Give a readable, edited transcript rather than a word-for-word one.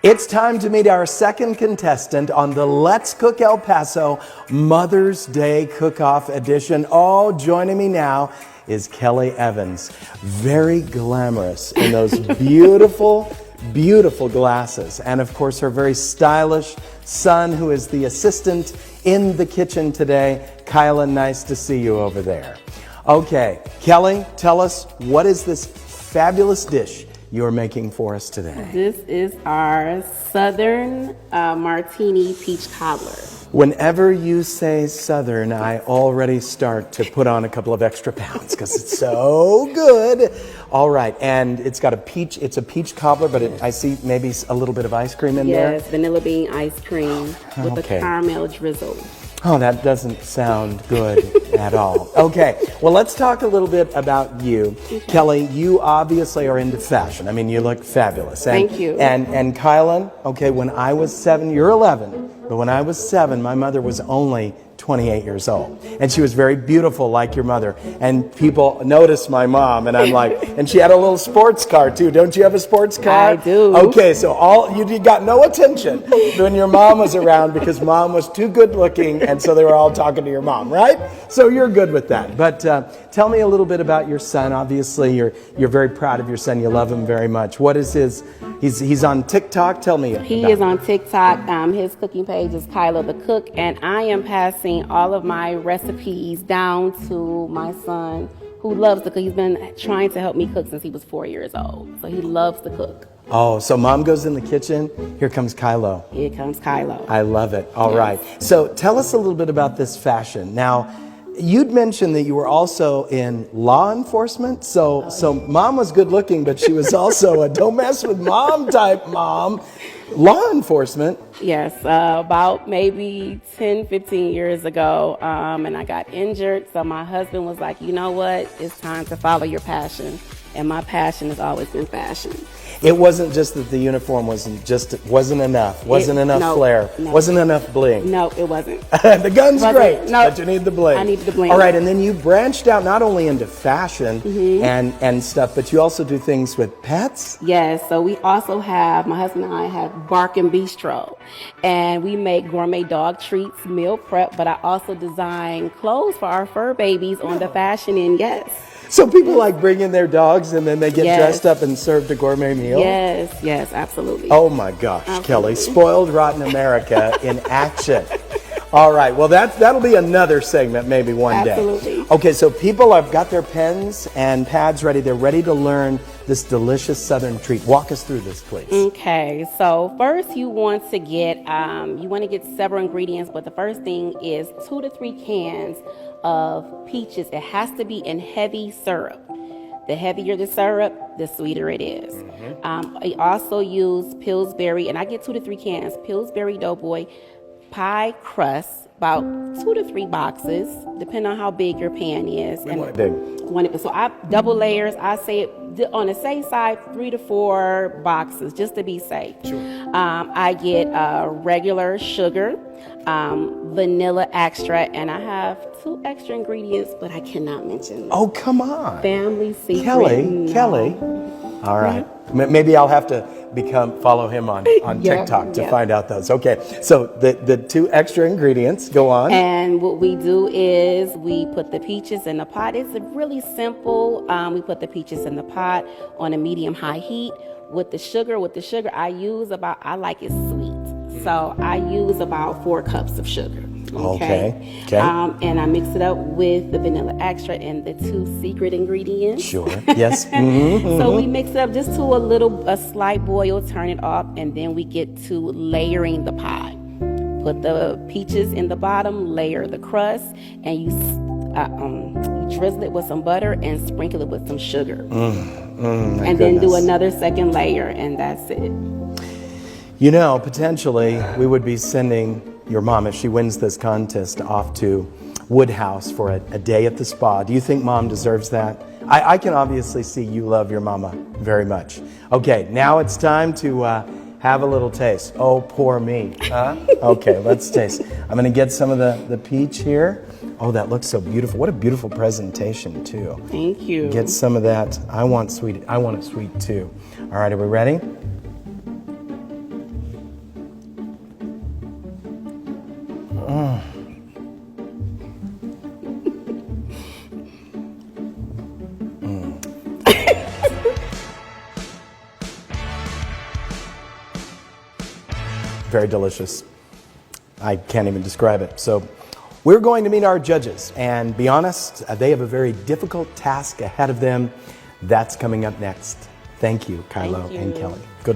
It's time to meet our second contestant on the Let's Cook El Paso Mother's Day Cook-Off Edition. Oh, joining me now is Kelly Evans. Very glamorous in those beautiful, beautiful glasses. And of course, her very stylish son, who is the assistant in the kitchen today. Kyla, nice to see you over there. Okay, Kelly, tell us, what is this fabulous dish you're making for us today? This is our Southern Martini Peach Cobbler. Whenever you say Southern, I already start to put on a couple of extra pounds because it's so good. All right, and it's got it's a peach cobbler, but I see maybe a little bit of ice cream in there. Yes, vanilla bean ice cream with a caramel drizzle. Oh, that doesn't sound good at all. Okay, well, let's talk a little bit about you. Okay. Kelly, you obviously are into fashion. I mean, you look fabulous. Thank you. And Kyla, okay, when I was 7, you're 11, but when I was 7, my mother was only 28 years old. And she was very beautiful like your mother. And people noticed my mom, and I'm like, and she had a little sports car too. Don't you have a sports car? I do. Okay, so you got no attention when your mom was around because mom was too good looking, and so they were all talking to your mom, right? So you're good with that. But tell me a little bit about your son. Obviously, you're very proud of your son. You love him very much. What is his? He's on TikTok. Tell me. He is on TikTok. His cooking page is Kyla the Cook, and I am passing all of my recipes down to my son, who loves to cook. He's been trying to help me cook since he was 4 years old, so he loves to cook. Oh, so mom goes in the kitchen. Here comes Kylo. Here comes Kylo. I love it. All right. So tell us a little bit about this fashion. Now, you'd mentioned that you were also in law enforcement. So mom was good looking, but she was also a don't mess with mom type mom. Law enforcement. Yes, about maybe 10, 15 years ago, and I got injured. So my husband was like, you know what? It's time to follow your passion. And my passion has always been fashion. It wasn't just that the uniform wasn't enough. Wasn't enough flair. No. Wasn't enough bling. No, it wasn't. The gun's great, no, but you need the bling. I need the bling. All right, and then you branched out not only into fashion and stuff, but you also do things with pets? Yes, so we also have, my husband and I have Bark and Bistro, and we make gourmet dog treats, meal prep, but I also design clothes for our fur babies on the fashion end, yes. So people like bring in their dogs and then they get dressed up and served a gourmet meal? Yes, absolutely. Oh my gosh, absolutely. Kelly, spoiled rotten America in action. All right, well that'll be another segment maybe one day. Absolutely. Okay, so people have got their pens and pads ready. They're ready to learn this delicious Southern treat. Walk us through this, please. Okay, so first you want to get several ingredients, but the first thing is 2 to 3 cans of peaches. It has to be in heavy syrup. The heavier the syrup, the sweeter it is. I also use Pillsbury, and I get 2 to 3 cans, Pillsbury Doughboy pie crust, about 2 to 3 boxes, depending on how big your pan is. So I double layers. I say on the safe side, 3 to 4 boxes, just to be safe. Sure. I get regular sugar, vanilla extract, and I have 2 extra ingredients, but I cannot mention them. Oh, come on. Family secret. Kelly. All right. Maybe I'll have to follow him on TikTok to find out those. Okay, so the 2 extra ingredients, go on. And what we do is we put the peaches in the pot. It's really simple. We put the peaches in the pot on a medium-high heat. With the sugar, I like it sweet. So I use about 4 cups of sugar. Okay. And I mix it up with the vanilla extract and the 2 secret ingredients. Sure. Yes. So we mix it up just to a slight boil, turn it off, and then we get to layering the pie. Put the peaches in the bottom, layer the crust, and you drizzle it with some butter and sprinkle it with some sugar. And then do another second layer, and that's it. You know, potentially we would be sending your mom, if she wins this contest, off to Woodhouse for a day at the spa. Do you think mom deserves that? I can obviously see you love your mama very much. Okay, now it's time to have a little taste. Oh, poor me. Okay, let's taste. I'm going to get some of the peach here. Oh, that looks so beautiful. What a beautiful presentation, too. Thank you. Get some of that. I want it sweet, too. All right, are we ready? very delicious. I can't even describe it. So we're going to meet our judges, and be honest, they have a very difficult task ahead of them. That's coming up next. Thank you, Kylo Thank you. and Kelly. Good